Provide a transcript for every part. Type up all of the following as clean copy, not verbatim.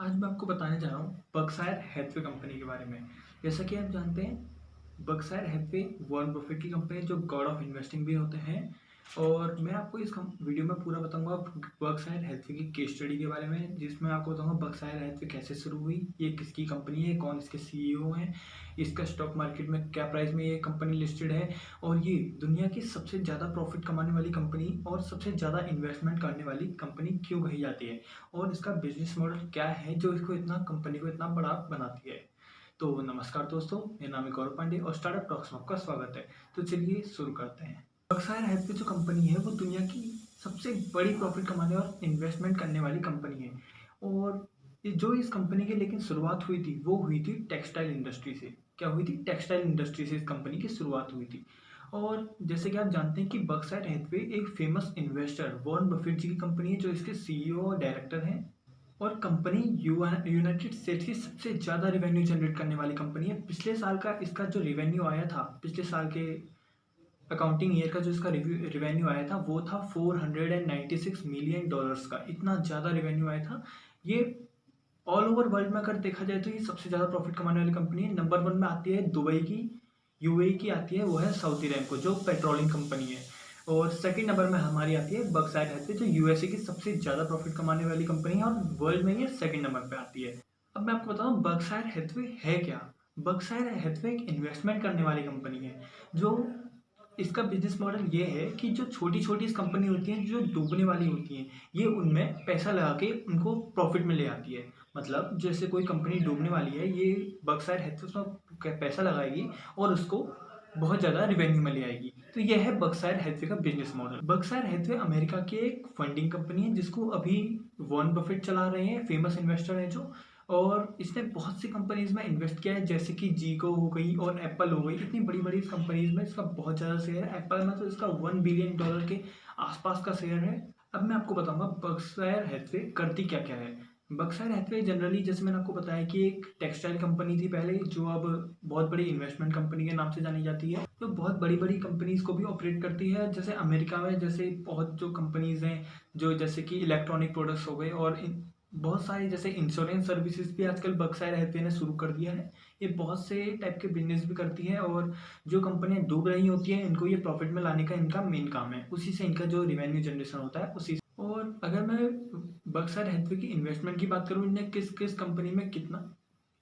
आज मैं आपको बताने जा रहा हूँ बर्कशायर हैथवे कंपनी के बारे में। जैसा कि आप जानते हैं, बर्कशायर हैथवे वॉरेन बफेट की कंपनी है, जो गॉड ऑफ इन्वेस्टिंग भी होते हैं। और मैं आपको इस वीडियो में पूरा बताऊंगा बर्कशायर हैथवे की केस स्टडी के बारे में, जिसमें आपको बताऊंगा बर्कशायर हैथवे कैसे शुरू हुई, ये किसकी कंपनी है, कौन इसके सीईओ हैं, इसका स्टॉक मार्केट में क्या प्राइस में ये कंपनी लिस्टेड है, और ये दुनिया की सबसे ज़्यादा प्रॉफिट कमाने वाली कंपनी और सबसे ज़्यादा इन्वेस्टमेंट करने वाली कंपनी क्यों कही जाती है, और इसका बिजनेस मॉडल क्या है जो इसको इतना कंपनी को इतना बड़ा बनाती है। तो नमस्कार दोस्तों, मेरा नाम है गौरव पांडे और स्टार्टअप टॉक्स में आपका स्वागत है। तो चलिए शुरू करते हैं। बर्कशायर हैथवे जो कंपनी है वो दुनिया की सबसे बड़ी प्रॉफिट कमाने और इन्वेस्टमेंट करने वाली कंपनी है। और जो इस कंपनी की लेकिन शुरुआत हुई थी वो हुई थी टेक्सटाइल इंडस्ट्री से। क्या हुई थी? टेक्सटाइल इंडस्ट्री से इस कंपनी की शुरुआत हुई थी। और जैसे कि आप जानते हैं कि बर्कशायर हैथवे एक फेमस इन्वेस्टर वॉरेन बफेट जी की कंपनी है, जो इसके सीईओ और डायरेक्टर हैं। और कंपनी यूनाइटेड स्टेट्स की सबसे ज़्यादा रिवेन्यू जनरेट करने वाली कंपनी है। पिछले साल का इसका जो रिवेन्यू आया था, पिछले साल के अकाउंटिंग ईयर का जो इसका रिवेन्यू आया था वो था $496 मिलियन का। इतना ज़्यादा रिवेन्यू आया था। ये ऑल ओवर वर्ल्ड में अगर देखा जाए तो ये सबसे ज़्यादा प्रॉफिट कमाने वाली कंपनी है। नंबर 1 में आती है दुबई की, यूएई की आती है, वो है सऊदी अरेबिको जो पेट्रोलिंग कंपनी है। और सेकंड नंबर में हमारी आती है बर्कशायर हैथवे, जो यूएसए की सबसे ज़्यादा प्रॉफिट कमाने वाली कंपनी है, और वर्ल्ड में ये सेकंड नंबर पे आती है। अब मैं आपको बताऊँ बर्कशायर हैथवे है क्या। बर्कशायर हैथवे एक इन्वेस्टमेंट करने वाली कंपनी है। जो इसका बिजनेस मॉडल ये है कि जो छोटी छोटी कंपनी होती हैं जो डूबने वाली होती हैं, ये उनमें पैसा लगा के उनको प्रॉफिट में ले आती है। मतलब जैसे कोई कंपनी डूबने वाली है, ये बर्कशायर हैथवे उसमें पैसा लगाएगी और उसको बहुत ज़्यादा रिवेन्यू में ले आएगी। तो यह है बर्कशायर हैथवे का business model. Berkshire Hathaway America की एक फंडिंग कंपनी है, जिसको अभी वॉरेन बफेट चला रहे हैं, फेमस इन्वेस्टर हैं जो। और इसने बहुत सी कंपनीज में इन्वेस्ट किया है, जैसे कि जीको हो गई और एप्पल हो गई। इतनी बड़ी बड़ी कंपनीज में इसका बहुत ज़्यादा शेयर है। एप्पल में तो इसका $1 बिलियन के आसपास का शेयर है। अब मैं आपको बताऊंगा बर्कशायर हैथवे करती क्या क्या है। बर्कशायर हैथवे जनरली, जैसे मैंने आपको बताया कि एक टेक्सटाइल कंपनी थी पहले, जो अब बहुत बड़ी इन्वेस्टमेंट कंपनी के नाम से जानी जाती है। तो बहुत बड़ी बड़ी कंपनीज को भी ऑपरेट करती है। जैसे अमेरिका में जैसे बहुत जो कंपनीज हैं, जो जैसे कि इलेक्ट्रॉनिक प्रोडक्ट्स हो गए, और बहुत सारी जैसे इंश्योरेंस सर्विसेज भी आजकल बर्कशायर हैथवे ने शुरू कर दिया है। ये बहुत से टाइप के बिजनेस भी करती है, और जो कंपनियां डूब रही होती हैं इनको ये प्रॉफिट में लाने का इनका मेन काम है। उसी से इनका जो रिवेन्यू जनरेशन होता है उसी से। और अगर मैं बर्कशायर हैथवे की इन्वेस्टमेंट की बात करूँ, इनने किस किस कंपनी में कितना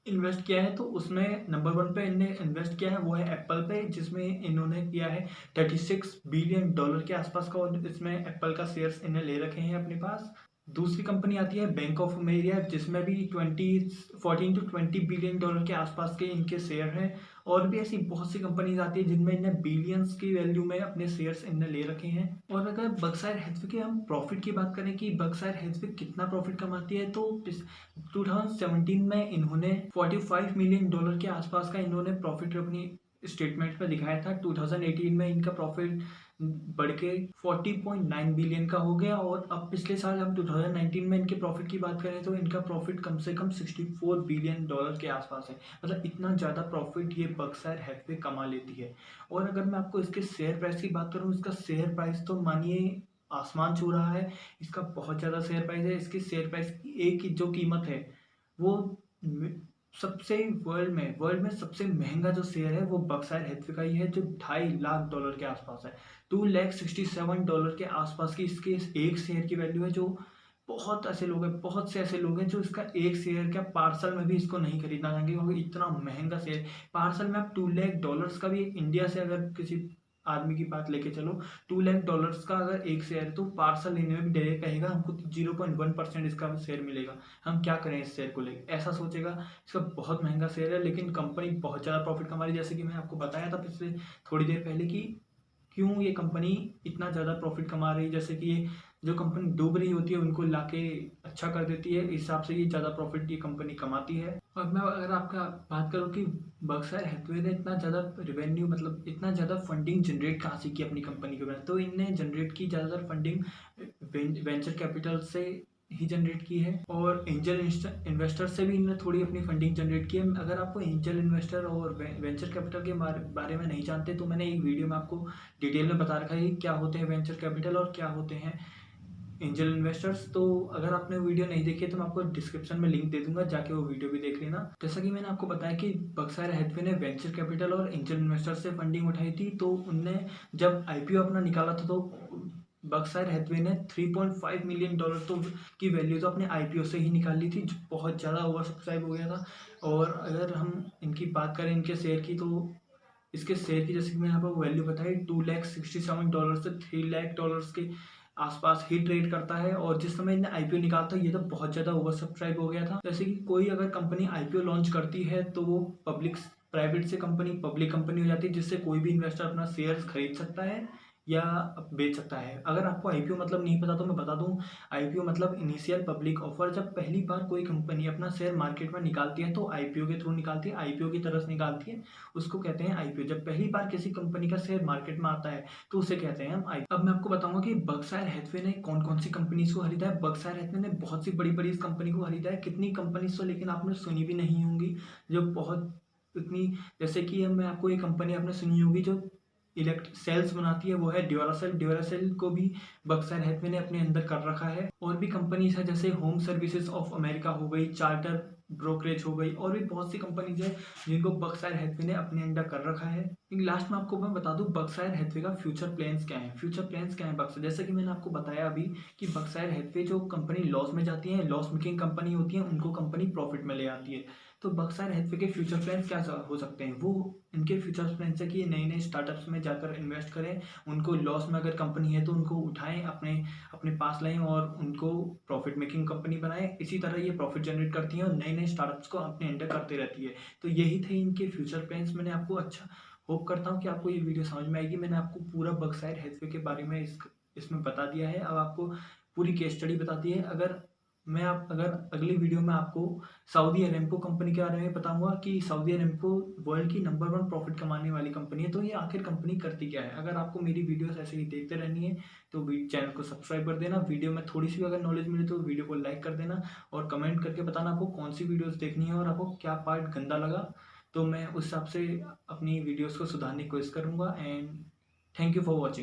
इन्वेस्ट किया है, तो उसमें नंबर 1 पे इनने इन्वेस्ट किया है वो है एप्पल पे, जिसमें इन्होंने किया है $36 बिलियन के आसपास का, और इसमें एप्पल का शेयर्स इन्हें ले रखे हैं अपने पास। दूसरी कंपनी आती है बैंक ऑफ अमेरिका, जिसमें भी 14 to 20 बिलियन के आसपास के इनके शेयर हैं। और भी ऐसी बहुत सी कंपनीज आती है जिनमें इन्हें बिलियंस की वैल्यू में अपने शेयर्स इन्हें ले रखे हैं। और अगर बर्कशायर हैथवे के हम प्रॉफिट की बात करें कि बर्कशायर हैथवे कितना प्रॉफिट कमाती है, तो 2017 में इन्होंने $45 मिलियन के आसपास का इन्होंने प्रॉफिट अपनी स्टेटमेंट में दिखाया था। 2018 में इनका प्रॉफिट बढ़ के 40.9 बिलियन का हो गया। और अब पिछले साल हम 2019 में इनके प्रॉफिट की बात करें तो इनका प्रॉफिट कम से कम $64 बिलियन के आसपास है। मतलब इतना ज़्यादा प्रॉफिट ये बर्कशायर हैथवे कमा लेती है। और अगर मैं आपको इसके शेयर प्राइस की बात करूँ, इसका शेयर प्राइस तो मानिए आसमान छू रहा है। इसका बहुत ज़्यादा शेयर प्राइस है। इसकी शेयर प्राइस की एक की जो कीमत है वो सबसे वर्ल्ड में सबसे महंगा जो शेयर है वो बर्कशायर हैथवे का ही है, जो $2.5 लाख के आसपास है। $2,67 के आसपास की इसके एक शेयर की वैल्यू है। जो बहुत से ऐसे लोग हैं जो इसका एक शेयर क्या पार्सल में भी इसको नहीं खरीदना चाहेंगे, क्योंकि इतना महंगा शेयर। पार्सल में आप $2 लाख का भी, इंडिया से अगर किसी आदमी की बात लेके चलो, $2 लाख का अगर एक शेयर है, तो पार्सल लेने में भी डायरेक्ट कहेगा हमको 0.1% इसका शेयर मिलेगा, हम क्या करें इस शेयर को लेकर, ऐसा सोचेगा। इसका बहुत महंगा शेयर है, लेकिन कंपनी बहुत ज़्यादा प्रॉफिट कमा रही है। जैसे कि मैं आपको बताया था पिछले थोड़ी देर पहले कि क्यों ये कंपनी इतना ज़्यादा प्रॉफिट कमा रही है। जैसे कि ये जो कंपनी डूब रही होती है उनको लाके अच्छा कर देती है, इस हिसाब से ये ज़्यादा प्रॉफिट ये कंपनी कमाती है। और मैं अगर आपका बात करूँ कि बर्कशायर हैथवे ने इतना ज़्यादा रिवेन्यू, मतलब इतना ज़्यादा फंडिंग जनरेट कहाँ से की अपनी कंपनी के बारे में, तो इनने जनरेट की ज़्यादातर फंडिंग वेंचर कैपिटल से ही जनरेट की है। और एंजल इन्वेस्टर से भी इन्होंने थोड़ी अपनी फंडिंग जनरेट की है। अगर आपको एंजल इन्वेस्टर और वेंचर कैपिटल के बारे में नहीं जानते, तो मैंने एक वीडियो में आपको डिटेल में बता रखा है कि क्या होते हैं वेंचर कैपिटल और क्या होते हैं एंजल इन्वेस्टर्स। तो अगर आपने वीडियो नहीं देखी है तो मैं आपको डिस्क्रिप्शन में लिंक दे दूंगा, जाके वो वीडियो भी देख लेना। जैसा कि मैंने आपको बताया कि बर्कशायर हैथवे ने वेंचर कैपिटल और एंजल इन्वेस्टर्स से फंडिंग उठाई थी। तो उनने जब आईपीओ अपना निकाला था तो बर्कशायर हैथवे ने $3.5 मिलियन तो की वैल्यू तो अपने आईपीओ से ही निकाल ली थी, जो बहुत ज़्यादा ओवर सब्सक्राइब हो गया था। और अगर हम इनकी बात करें इनके शेयर की, तो इसके शेयर की जैसे कि मैंने यहाँ पर वैल्यू बताई $2,67 से $3,00,000 के आसपास ही ट्रेड करता है। और जिस समय इन्हें आईपीओ निकालता है ये तो बहुत ज़्यादा ओवर सब्सक्राइब हो गया था। जैसे कि कोई अगर कंपनी आईपीओ लॉन्च करती है तो वो प्राइवेट से कंपनी पब्लिक कंपनी हो जाती है, जिससे कोई भी इन्वेस्टर अपना शेयर खरीद सकता है या बेच सकता है। अगर आपको आईपीओ मतलब नहीं पता तो मैं बता दूं, आईपीओ मतलब इनिशियल पब्लिक ऑफर। जब पहली बार कोई कंपनी अपना शेयर मार्केट में निकालती है तो आईपीओ के थ्रू निकालती है, आईपीओ की तरह से निकालती है, उसको कहते हैं आईपीओ। जब पहली बार किसी कंपनी का शेयर मार्केट में आता है तो उसे कहते हैं हम आईपीओ। अब मैं आपको बताऊंगा कि बर्कशायर हैथवे ने कौन कौन सी कंपनीज को खरीदा है। बर्कशायर हैथवे ने बहुत सी बड़ी बड़ी इस कंपनी को खरीदा है। कितनी कंपनीज तो लेकिन आपने सुनी भी नहीं होंगी, जो बहुत इतनी, जैसे कि मैं आपको एक कंपनी आपने सुनी होगी जो इलेक्ट्रिक सेल्स बनाती है, वो है ड्यूरासेल। ड्यूरासेल को भी बर्कशायर हैथवे ने अपने अंदर कर रखा है। और भी कंपनीज है जैसे होम सर्विसेज ऑफ अमेरिका हो गई, चार्टर ब्रोकरेज हो गई, और भी बहुत सी कंपनीज है जिनको बर्कशायर हैथवे ने अपने अंडर कर रखा है। लास्ट में आपको मैं बता दूं बर्कशायर हैथवे का फ्यूचर प्लान्स क्या है। फ्यूचर प्लान्स क्या है बर्कशायर, जैसे कि मैंने आपको बताया अभी कि बर्कशायर हैथवे जो कंपनी लॉस में जाती है, लॉस मेकिंग कंपनी होती है, उनको कंपनी प्रॉफिट में ले आती है। तो बर्कशायर हैथवे के फ्यूचर प्लान्स क्या हो सकते हैं, वो इनके फ्यूचर प्लान्स है कि नए नए स्टार्टअप्स में जाकर इन्वेस्ट करें, उनको लॉस में अगर कंपनी है तो उनको उठाएं, अपने अपने पास लाएं और उनको प्रॉफिट मेकिंग कंपनी बनाएं। इसी तरह ये प्रॉफिट जनरेट करती हैं और नए नए स्टार्टअप्स को अपने अंडर करती रहती है। तो यही थे इनके फ्यूचर प्लान्स। मैंने आपको होप करता हूँ कि आपको ये वीडियो समझ में आएगी। मैंने आपको पूरा बर्कशायर हैथवे के बारे में इसमें बता दिया है। अब आपको पूरी केस स्टडी बता दी है। अगर अगली वीडियो में आपको सऊदी अरेमको कंपनी के बारे में बताऊंगा कि सऊदी अरेमको वर्ल्ड की नंबर 1 प्रॉफिट कमाने वाली कंपनी है, तो ये आखिर कंपनी करती क्या है। अगर आपको मेरी वीडियोस ऐसे ही देखते रहनी है तो चैनल को सब्सक्राइब कर देना। वीडियो में थोड़ी सी भी अगर नॉलेज मिले तो वीडियो को लाइक कर देना और कमेंट करके बताना आपको कौन सी वीडियोस देखनी है और आपको क्या पार्ट गंदा लगा, तो मैं उस हिसाब से अपनी वीडियोस को सुधारने की कोशिश करूँगा। And thank you for watching.